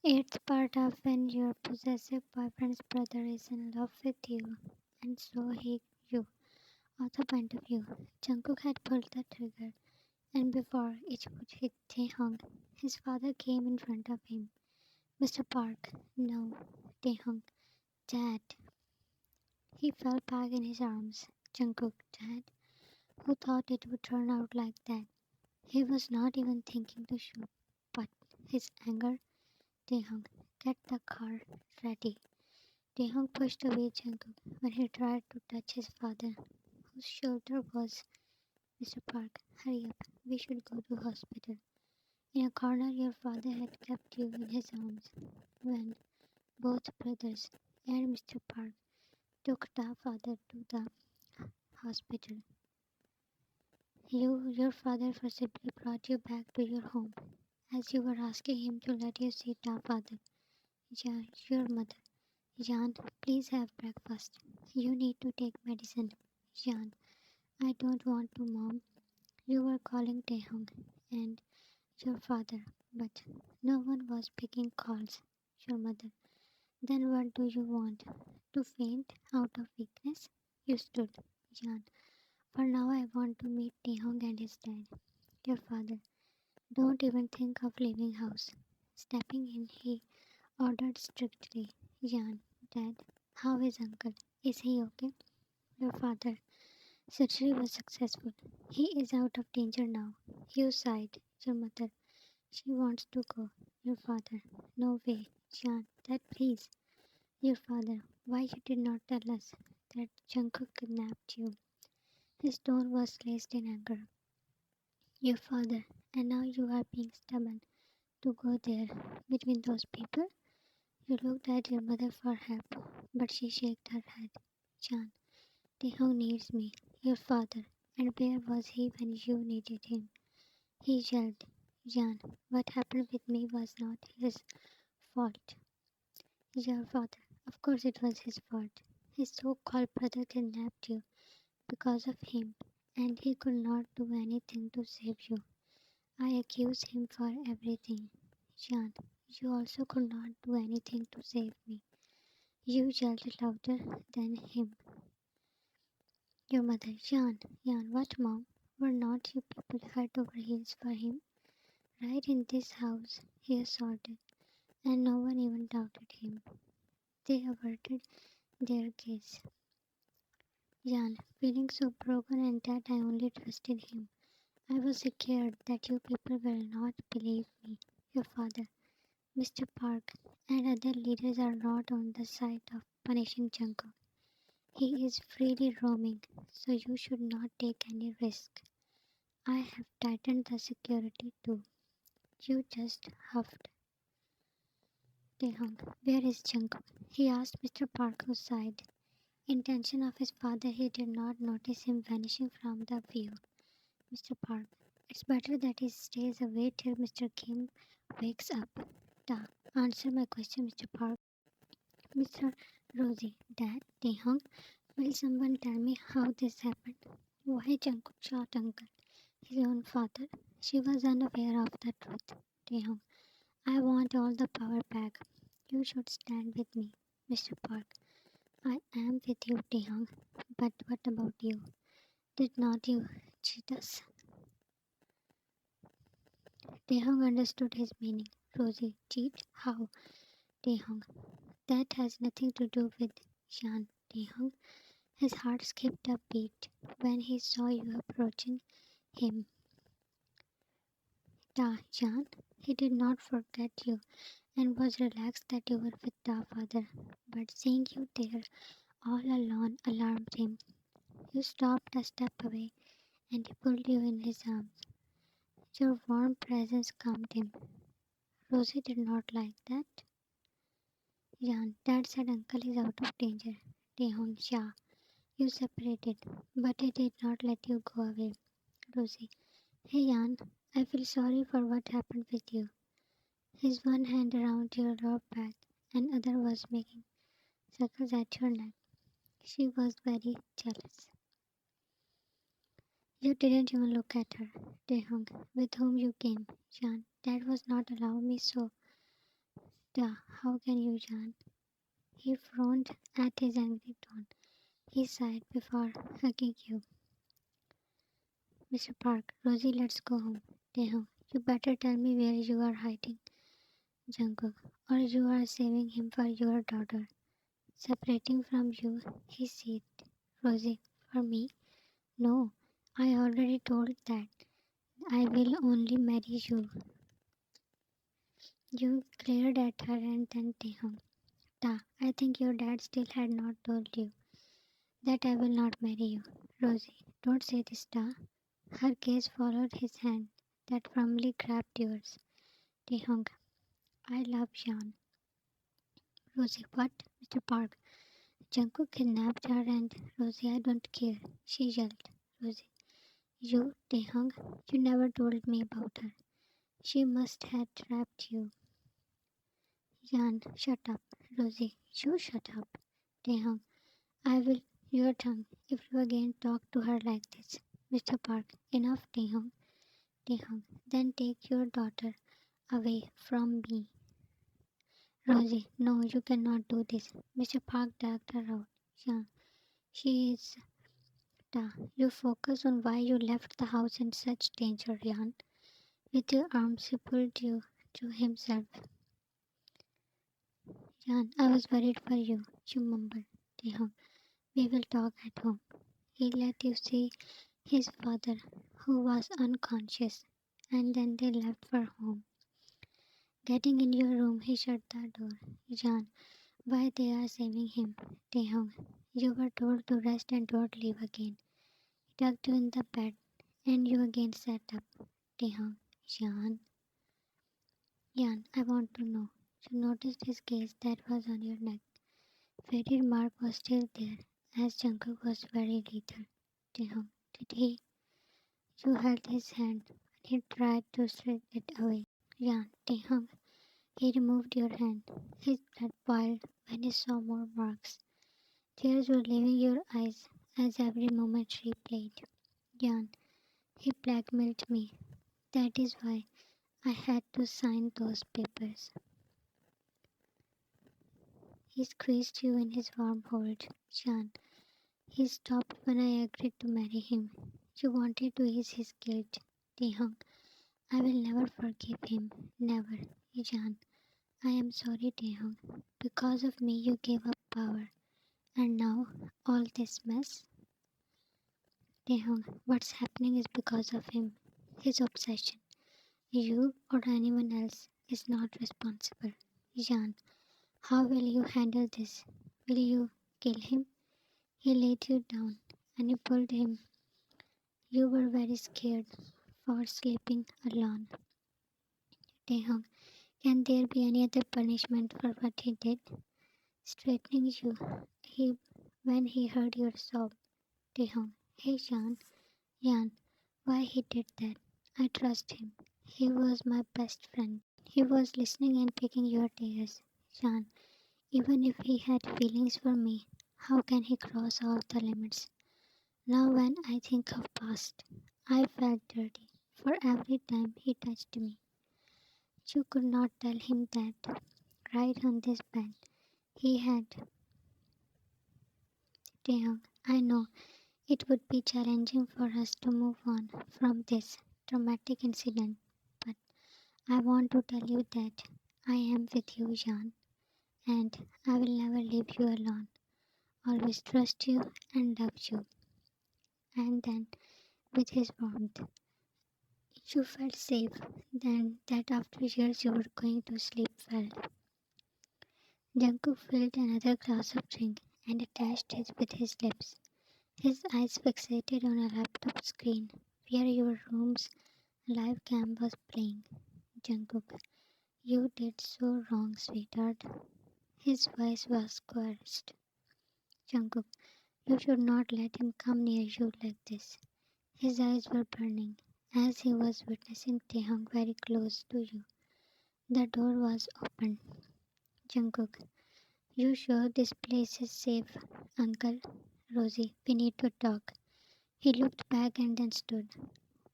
It's part of when your possessive boyfriend's brother is in love with you, and so he you. Other point of view, Jungkook had pulled the trigger, and before it would hit Taehyung, his father came in front of him. Mr. Park, no, Taehyung, Dad. He fell back in his arms. Jungkook, Dad. Who thought it would turn out like that? He was not even thinking to shoot, but his anger. Taehyung, get the car ready. Taehyung pushed away Jungkook when he tried to touch his father, whose shoulder was. Mr. Park, hurry up. We should go to hospital. In a corner, your father had kept you in his arms when both brothers and Mr. Park took the father to the hospital. Your father forcibly brought you back to your home as you were asking him to let you see the father. Yeah, your mother. Jan, please have breakfast. You need to take medicine. Jan, I don't want to, Mom. You were calling Taehyung and your father, but no one was picking calls. Your mother. Then what do you want? To faint out of weakness? You stood. Jan. For now I want to meet Taehyung and his dad. Your father. Don't even think of leaving house. Stepping in, he ordered strictly. Jan. Dad. How is uncle? Is he okay? Your father. Surgery was successful. He is out of danger now. You sighed. Your mother. She wants to go. Your father. No way. Jan. Dad, please. Your father. Why you did not tell us that Jungkook kidnapped you? His tone was laced in anger. Your father. And now you are being stubborn to go there between those people? You looked at your mother for help, but she shook her head. Jan. Taehyung needs me. Your father. And where was he when you needed him? He yelled. Jan, what happened with me was not his fault. Your father. Of course it was his fault. His so-called brother kidnapped you because of him, and he could not do anything to save you. I accuse him for everything. Jan, you also could not do anything to save me. You yelled louder than him. Your mother. Jan, what, Mom? Were not you people head over heels for him? Right in this house, he assaulted, and no one even doubted him. They averted their gaze. Jan, feeling so broken and that I only trusted him. I was scared that you people will not believe me. Your father, Mr. Park, and other leaders are not on the side of punishing Jungkook. He is freely roaming, so you should not take any risk. I have tightened the security too. You just huffed. Taehyung, where is Jungkook? He asked Mr. Park who sighed. Intention of his father, he did not notice him vanishing from the view. Mr. Park, it's better that he stays away till Mr. Kim wakes up. Da, answer my question, Mr. Park. Mr. Rosie, Dad, Taehyung, will someone tell me how this happened? Why Jungkook shot uncle, his own father? She was unaware of the truth. Taehyung, I want all the power back. You should stand with me, Mr. Park. I am with you, Taehyung. But what about you? Did not you cheat us? Taehyung understood his meaning. Rosie, cheat? How? Taehyung, that has nothing to do with Jan. Taehyung, his heart skipped a beat when he saw you approaching him. Da, Jan, he did not forget you and was relaxed that you were with the father. But seeing you there all alone alarmed him. You stopped a step away and he pulled you in his arms. Your warm presence calmed him. Rosie did not like that. Jan, Dad said uncle is out of danger. Taehyung, yeah, you separated, but he did not let you go away. Rosie, hey Jan, I feel sorry for what happened with you. His one hand around your lower back and other was making circles at your neck. She was very jealous. You didn't even look at her. Taehyung, with whom you came. Jan, Dad was not allowing me so. Duh, how can you, Jan? He frowned at his angry tone. He sighed before hugging you. Mr. Park, Rosie, let's go home. Taehyung, you better tell me where you are hiding Jungkook, or you are saving him for your daughter. Separating from you, he said. Rosie, for me? No, I already told that. I will only marry you. You glared at her and then Taehyung. Ta, I think your dad still had not told you that I will not marry you. Rosie, don't say this, Ta. Her gaze followed his hand that firmly grabbed yours. Taehyung, I love Jean. Rosie, what? Mr. Park. Jungkook kidnapped her and Rosie, I don't care. She yelled. Rosie, you, Taehyung, you never told me about her. She must have trapped you. Jan, shut up. Rosie, you shut up. Taehyung, I will your tongue if you again talk to her like this. Mr. Park, enough, Taehyung. Taehyung, then take your daughter away from me. Rosie, no, you cannot do this. Mr. Park dragged her out. Yeah, she is. You focus on why you left the house in such danger, Jan. With your arms, he pulled you to himself. Jan, I was worried for you, you mumbled. Taehyung, we will talk at home. He let you see his father, who was unconscious, and then they left for home. Getting in your room, he shut the door. Jan, why they are saving him? Taehyung, you were told to rest and don't leave again. He tucked you in the bed, and you again sat up. Taehyung, Jan, I want to know. You noticed his gaze that was on your neck. Faded mark was still there, as Jungkook was very lethal. Taehyung, did he? You held his hand, and he tried to slip it away. Jan, Taehyung, he removed your hand. His blood boiled when he saw more marks. Tears were leaving your eyes as every moment replayed. Jan, he blackmailed me. That is why I had to sign those papers. He squeezed you in his warm hold. Jan, he stopped when I agreed to marry him. You wanted to ease his guilt. Taehyung, I will never forgive him. Never. Jan, I am sorry, Taehyung. Because of me, you gave up power. And now, all this mess? Taehyung, what's happening is because of him. His obsession. You or anyone else is not responsible. Jan, how will you handle this? Will you kill him? He laid you down and you pulled him. You were very scared for sleeping alone. Taehyung, can there be any other punishment for what he did? Straightening you, he when he heard your sob. Taehyung, hey Jan, why he did that? I trust him. He was my best friend. He was listening and picking your tears. Jan, even if he had feelings for me, how can he cross all the limits? Now when I think of past, I felt dirty for every time he touched me. You could not tell him that right on this bed. He had Taehyung, I know it would be challenging for us to move on from this traumatic incident, but I want to tell you that I am with you, Jan, and I will never leave you alone. Always trust you and love you. And then, with his warmth, you felt safe. Then, that after years you were going to sleep well. Jungkook filled another glass of drink and attached it with his lips. His eyes fixated on a laptop screen where your room's live cam was playing. Jungkook, you did so wrong, sweetheart. His voice was coerced. Jungkook, you should not let him come near you like this. His eyes were burning as he was witnessing Taehyung very close to you. The door was open. Jungkook, you sure this place is safe, Uncle? Rosie, we need to talk. He looked back and then stood.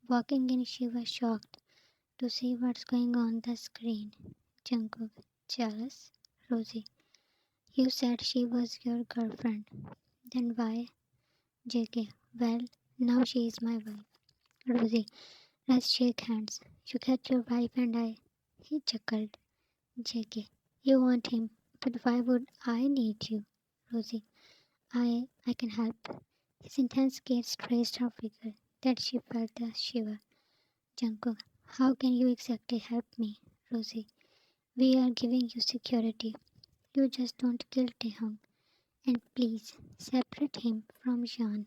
Walking in, she was shocked to see what's going on the screen. Jungkook, Jealous? Rosie. You said she was your girlfriend. Then why? JK. Well, now she is my wife. Rosie. Let's shake hands. You get your wife and I. He chuckled. JK. You want him, but why would I need you? Rosie. I can help. His intense gaze traced her figure, that she felt a shiver. Jungkook. How can you exactly help me? Rosie. We are giving you security. You just don't kill Taehyung. And please, separate him from Jean.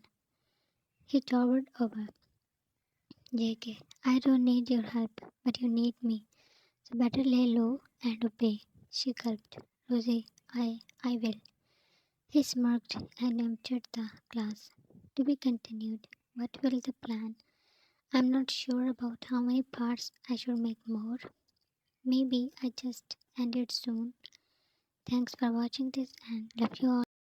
He towered over. JK, I don't need your help, but you need me. So better lay low and obey. She gulped. Rosie, I will. He smirked and entered the class. To be continued. What will the plan? I'm not sure about how many parts I should make more. Maybe I just end it soon. Thanks for watching this and love you all.